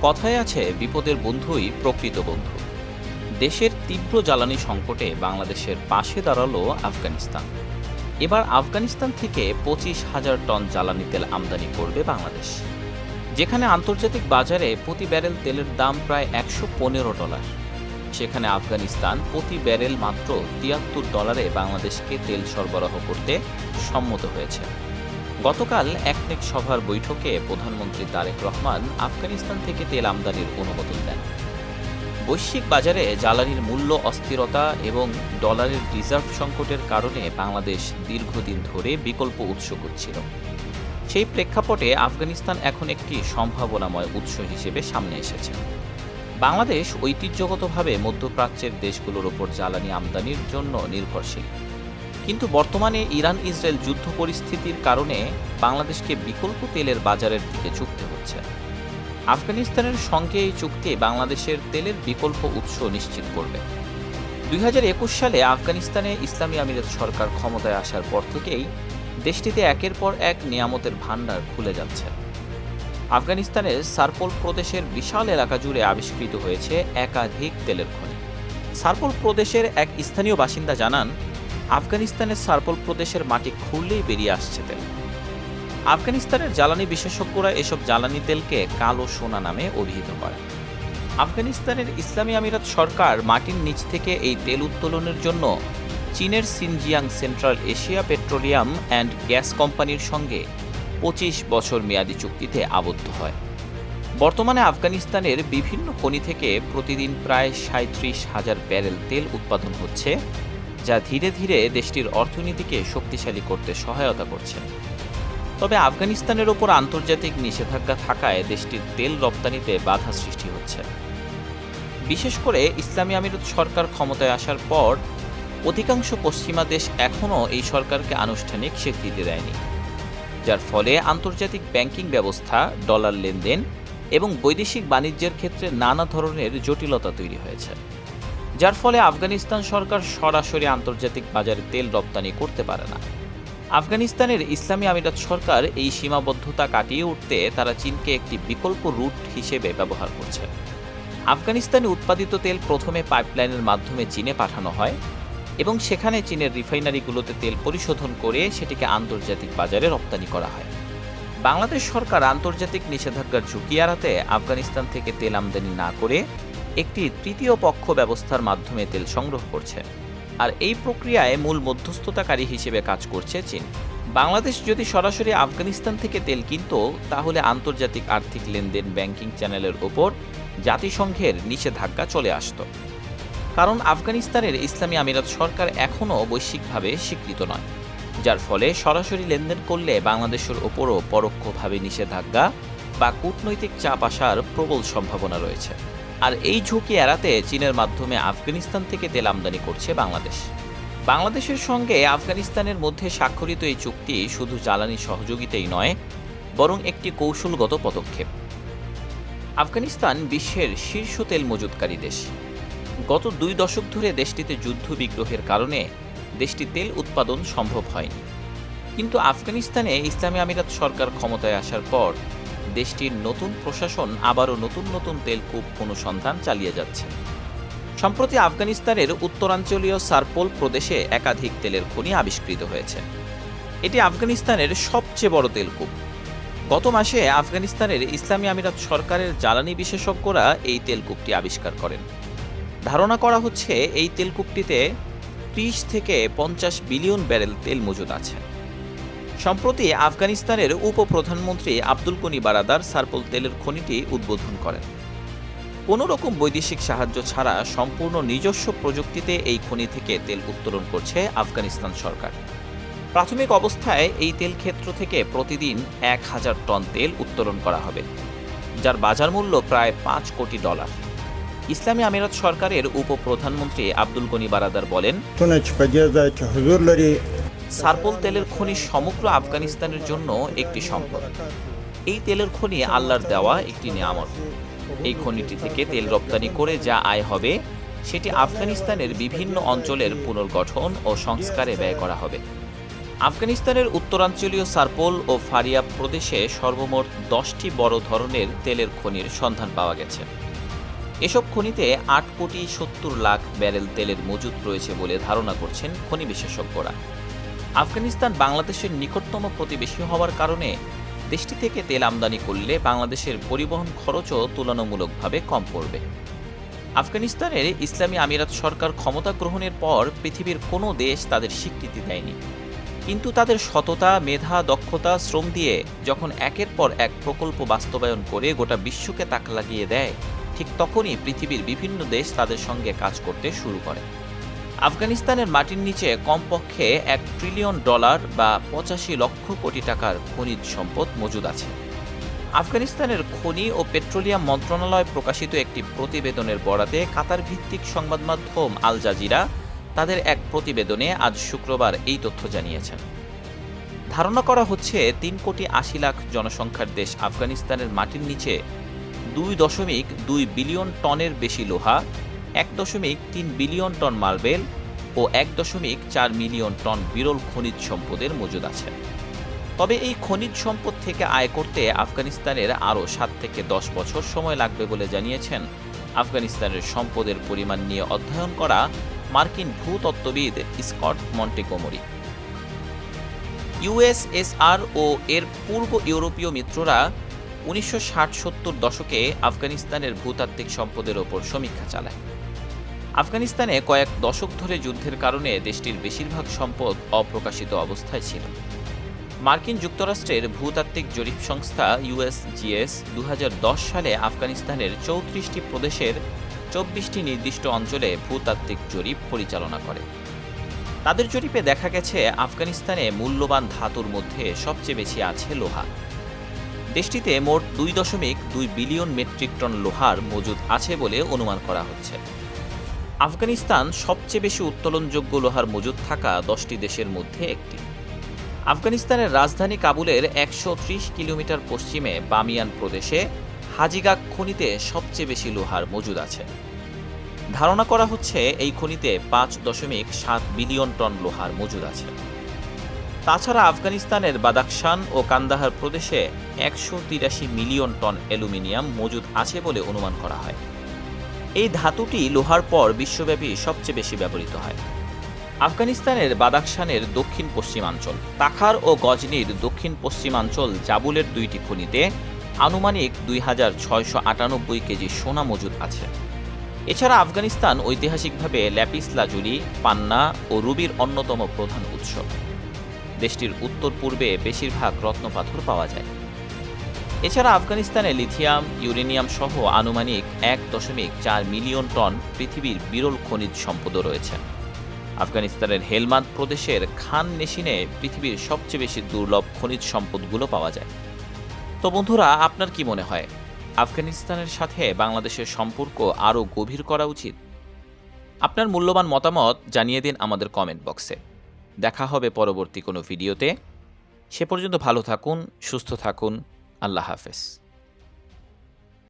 কথায় আছে, বিপদের বন্ধুই প্রকৃত বন্ধু। দেশের তীব্র জ্বালানি সংকটে বাংলাদেশের পাশে দাঁড়ালো আফগানিস্তান। এবার আফগানিস্তান থেকে 25,000 টন জ্বালানি তেল আমদানি করবে বাংলাদেশ, যেখানে আন্তর্জাতিক বাজারে প্রতি ব্যারেল তেলের দাম প্রায় $115। সেখানে আফগানিস্তান প্রতি ব্যারেল মাত্র $73 বাংলাদেশকে তেল সরবরাহ করতে সম্মত হয়েছে। গতকাল একনেক সভার বৈঠকে প্রধানমন্ত্রী তারেক রহমান আফগানিস্তান থেকে তেল আমদানির অনুমোদন দেন। বৈশ্বিক বাজারে জ্বালানির মূল্য অস্থিরতা এবং ডলারের রিজার্ভ সংকটের কারণে বাংলাদেশ দীর্ঘদিন ধরে বিকল্প উৎস খুঁজছিল। সেই প্রেক্ষাপটে আফগানিস্তান এখন একটি সম্ভাবনাময় উৎস হিসেবে সামনে এসেছে। বাংলাদেশ ঐতিহ্যগতভাবে মধ্যপ্রাচ্যের দেশগুলোর ওপর জ্বালানি আমদানির জন্য নির্ভরশীল, কিন্তু বর্তমানে ইরান ইসরায়েল যুদ্ধ পরিস্থিতির কারণে বাংলাদেশকে বিকল্প তেলের বাজারের দিকে ঝুঁকতে হচ্ছে। আফগানিস্তানের সঙ্গে এই চুক্তি বাংলাদেশের তেলের বিকল্প উৎস নিশ্চিত করবে। 2021 সালে আফগানিস্তানে ইসলামী আমিরাত সরকার ক্ষমতায় আসার পর থেকেই দেশটিতে একের পর এক নিয়ামতের ভান্ডার খুলে যাচ্ছে। আফগানিস্তানের সারপল প্রদেশের বিশাল এলাকা জুড়ে আবিষ্কৃত হয়েছে একাধিক তেলের খনি। সারপল প্রদেশের এক স্থানীয় বাসিন্দা জানান, আফগানিস্তানের সারপল প্রদেশের মাটি খুঁড়লেই বেরিয়ে আসছে তেল। আফগানিস্তানের জ্বালানি বিশেষজ্ঞরা এসব জ্বালানি তেলকে কালো সোনা নামে অভিহিত করে। আফগানিস্তানের ইসলামী আমিরাত সরকার মাটির নিচ থেকে এই তেল উত্তোলনের জন্য চীনের Xinjiang central Asia petroleum and gas কোম্পানির সঙ্গে 25 বছর মেয়াদী চুক্তিতে আবদ্ধ হয়। বর্তমানে আফগানিস্তানের বিভিন্ন খনি থেকে প্রতিদিন প্রায় 37,000 ব্যারেল তেল উৎপাদন হচ্ছে, যা ধীরে ধীরে দেশটির অর্থনীতিকে শক্তিশালী করতে সহায়তা করছে। তবে আফগানিস্তানের ওপর আন্তর্জাতিক নিষেধাজ্ঞা থাকায় দেশটির তেল রপ্তানিতে বাধা সৃষ্টি হচ্ছে। বিশেষ করে ইসলামী আমিরাত সরকার ক্ষমতায় আসার পর অধিকাংশ পশ্চিমা দেশ এখনও এই সরকারকে আনুষ্ঠানিক স্বীকৃতি দেয়নি, যার ফলে আন্তর্জাতিক ব্যাংকিং ব্যবস্থা, ডলার লেনদেন এবং বৈদেশিক বাণিজ্যের ক্ষেত্রে নানা ধরনের জটিলতা তৈরি হয়েছে, যার ফলে আফগানিস্তান সরকার সরাসরি আন্তর্জাতিক বাজারে তেল রপ্তানি করতে পারে না। আফগানিস্তানের ইসলামী আমিরাত সরকার এই সীমাবদ্ধতা কাটিয়ে উঠতে তারা চীনকে একটি বিকল্প রুট হিসেবে ব্যবহার করছে। আফগানিস্তানে উৎপাদিত তেল প্রথমে পাইপলাইনের মাধ্যমে চীনে পাঠানো হয় এবং সেখানে চীনের রিফাইনারিগুলোতে তেল পরিশোধন করে সেটিকে আন্তর্জাতিক বাজারে রপ্তানি করা হয়। বাংলাদেশ সরকার আন্তর্জাতিক নিষেধাজ্ঞার ঝুঁকি এড়াতে আফগানিস্তান থেকে তেল আমদানি না করে একটি তৃতীয় পক্ষ ব্যবস্থার মাধ্যমে তেল সংগ্রহ করছে, আর এই প্রক্রিয়ায় মূল মধ্যস্থতাকারী হিসেবে কাজ করছে চীন। বাংলাদেশ যদি সরাসরি আফগানিস্তান থেকে তেল কিনত, তাহলে আন্তর্জাতিক আর্থিক লেনদেন, ব্যাংকিং চ্যানেলের ওপর জাতিসংঘের নিষেধাজ্ঞা চলে আসত। কারণ আফগানিস্তানের ইসলামী আমিরাত সরকার এখনও বৈশ্বিকভাবে স্বীকৃত নয়, যার ফলে সরাসরি লেনদেন করলে বাংলাদেশের ওপরও পরোক্ষভাবে নিষেধাজ্ঞা বা কূটনৈতিক চাপ আসার প্রবল সম্ভাবনা রয়েছে। আর এই ঝুঁকি এড়াতে চীনের মাধ্যমে আফগানিস্তান থেকে তেল আমদানি করছে বাংলাদেশ। বাংলাদেশের সঙ্গে আফগানিস্তানের মধ্যে স্বাক্ষরিত এই চুক্তি শুধু জ্বালানি সহযোগিতাই নয়, বরং একটি কৌশলগত পদক্ষেপ। আফগানিস্তান বিশ্বের শীর্ষ তেল মজুতকারী দেশ। গত 2 দশক ধরে দেশটিতে যুদ্ধ বিগ্রহের কারণে দেশটি তেল উৎপাদন সম্ভব হয়নি, কিন্তু আফগানিস্তানে ইসলামী আমিরাত সরকার ক্ষমতায় আসার পর দেশটির নতুন প্রশাসন আবারও নতুন নতুন তেলকূপ অনুসন্ধান চালিয়ে যাচ্ছে। সম্প্রতি আফগানিস্তানের উত্তরাঞ্চলীয় সারপোল প্রদেশে একাধিক তেলের খনি আবিষ্কৃত হয়েছে। এটি আফগানিস্তানের সবচেয়ে বড় তেলকূপ। গত মাসে আফগানিস্তানের ইসলামী আমিরাত সরকারের জ্বালানি বিশেষজ্ঞরা এই তেলকূপটি আবিষ্কার করেন। ধারণা করা হচ্ছে এই তেলকূপটিতে 30 থেকে 50 বিলিয়ন ব্যারেল তেল মজুদ আছে। সম্প্রতি আফগানিস্তানের উপপ্রধানমন্ত্রী আব্দুল গনি বারাদার সারপল তেলের খনিটি উদ্বোধন করেন। কোনো রকম বৈদেশিক সাহায্য ছাড়া সম্পূর্ণ নিজস্ব প্রযুক্তিতে এই খনি থেকে তেল উত্তোলন করছে আফগানিস্তান সরকার। প্রাথমিক অবস্থায় এই তেল ক্ষেত্র থেকে প্রতিদিন 1000 টন তেল উত্তোলন করা হবে, যার বাজার মূল্য প্রায় $5 কোটি। ইসলামী আমিরাত সরকারের উপপ্রধানমন্ত্রী আব্দুল গনি বারাদার বলেন, সারপল তেলের খনি সমগ্র আফগানিস্তানের জন্য একটি সম্পদ। এই তেলের খনি আল্লাহর দেওয়া একটি নিয়ামত। এই খনিটি থেকে তেল রপ্তানি করে যা আয় হবে সেটি আফগানিস্তানের বিভিন্ন অঞ্চলের পুনর্গঠন ও সংস্কারে ব্যয় করা হবে। আফগানিস্তানের উত্তরাঞ্চলীয় সারপোল ও ফারিয়াব প্রদেশে সর্বমোট 10টি বড় ধরনের তেলের খনির সন্ধান পাওয়া গেছে। এসব খনিতে 8,70,00,000 ব্যারেল তেলের মজুত রয়েছে বলে ধারণা করছেন খনি বিশেষজ্ঞরা। আফগানিস্তান বাংলাদেশের নিকটতম প্রতিবেশী হওয়ার কারণে দেশটি থেকে তেল আমদানি করলে বাংলাদেশের পরিবহন খরচও তুলনামূলকভাবে কম পড়বে। আফগানিস্তানের ইসলামী আমিরাত সরকার ক্ষমতা গ্রহণের পর পৃথিবীর কোনো দেশ তাদের স্বীকৃতি দেয়নি, কিন্তু তাদের সততা, মেধা, দক্ষতা, শ্রম দিয়ে যখন একের পর এক প্রকল্প বাস্তবায়ন করে গোটা বিশ্বকে তাক লাগিয়ে দেয়, ঠিক তখনই পৃথিবীর বিভিন্ন দেশ তাদের সঙ্গে কাজ করতে শুরু করে। আফগানিস্তানের মাটির নিচে কমপক্ষে $1 ট্রিলিয়ন বা 85 লক্ষ কোটি টাকার খনিজ সম্পদ মজুদ আছে। আফগানিস্তানের খনি ও পেট্রোলিয়াম মন্ত্রণালয় প্রকাশিত একটি প্রতিবেদনের বরাতে কাতার ভিত্তিক সংবাদ মাধ্যম আল জাজিরা তাদের এক প্রতিবেদনে আজ শুক্রবার এই তথ্য জানিয়েছেন। ধারণা করা হচ্ছে 3,80,00,000 জনসংখ্যার দেশ আফগানিস্তানের মাটির নিচে 2.2 বিলিয়ন টনের বেশি লোহা, 1.3 বিলিয়ন টন মার্বেল ও 1.4 মিলিয়ন টন বিরল খনিজ সম্পদের মজুদ আছে। তবে এই খনিজ সম্পদ থেকে আয় করতে আফগানিস্তানের আরও 7 থেকে 10 বছর সময় লাগবে বলে জানিয়েছেন আফগানিস্তানের সম্পদের পরিমাণ নিয়ে অধ্যয়ন করা মার্কিন ভূতত্ত্ববিদ স্কট মন্টেগোমরি। ইউএসএসআর ও এর পূর্ব ইউরোপীয় মিত্ররা 1960-70 দশকে আফগানিস্তানের ভূতাত্ত্বিক সম্পদের ওপর সমীক্ষা চালায়। আফগানিস্তানে কয়েক দশক ধরে যুদ্ধের কারণে দেশটির বেশিরভাগ সম্পদ অপ্রকাশিত অবস্থায় ছিল। মার্কিন যুক্তরাষ্ট্রের ভূতাত্ত্বিক জরিপ সংস্থা ইউএসজিএস 2010 সালে আফগানিস্তানের 34টি প্রদেশের 24টি নির্দিষ্ট অঞ্চলে ভূতাত্ত্বিক জরিপ পরিচালনা করে। তাদের জরিপে দেখা গেছে আফগানিস্তানে মূল্যবান ধাতুর মধ্যে সবচেয়ে বেশি আছে লোহা। দেশটিতে মোট 2.2 বিলিয়ন মেট্রিক টন লোহার মজুদ আছে বলে অনুমান করা হচ্ছে। আফগানিস্তান সবচেয়ে বেশি উত্তোলনযোগ্য লোহার মজুদ থাকা 10টি দেশের মধ্যে একটি। আফগানিস্তানের রাজধানী কাবুলের 130 কিলোমিটার পশ্চিমে বামিয়ান প্রদেশে হাজিগাক খনিতে সবচেয়ে বেশি লোহার মজুদ আছে। ধারণা করা হচ্ছে এই খনিতে 5.7 বিলিয়ন টন লোহার মজুদ আছে। তাছাড়া আফগানিস্তানের বাদাখশান ও কান্দাহার প্রদেশে 183 মিলিয়ন টন অ্যালুমিনিয়াম মজুদ আছে বলে অনুমান করা হয়। এই ধাতুটি লোহার পর বিশ্বব্যাপী সবচেয়ে বেশি ব্যবহৃত হয়। আফগানিস্তানের বাদাখশানের দক্ষিণ পশ্চিমাঞ্চল, তাখার ও গজনির দক্ষিণ পশ্চিমাঞ্চল জাবুলের 2টি খনিতে আনুমানিক 2,698 কেজি সোনা মজুদ আছে। এছাড়া আফগানিস্তান ঐতিহাসিকভাবে ল্যাপিস লাজুলি, পান্না ও রুবির অন্যতম প্রধান উৎস। দেশটির উত্তর পূর্বে বেশিরভাগ রত্নপাথর পাওয়া যায়। এছাড়া আফগানিস্তানে লিথিয়াম, ইউরেনিয়াম সহ আনুমানিক 1.4 মিলিয়ন টন পৃথিবীর বিরল খনিজ সম্পদও রয়েছে। আফগানিস্তানের হেলমান্দ প্রদেশের খান নেশিনে পৃথিবীর সবচেয়ে বেশি দুর্লভ খনিজ সম্পদগুলো পাওয়া যায়। তো বন্ধুরা, আপনার কি মনে হয় আফগানিস্তানের সাথে বাংলাদেশের সম্পর্ক আরও গভীর করা উচিত? আপনার মূল্যবান মতামত জানিয়ে দিন আমাদের কমেন্ট বক্সে। দেখা হবে পরবর্তী কোনো ভিডিওতে। সে পর্যন্ত ভালো থাকুন, সুস্থ থাকুন। আল্লাহ হাফেজ।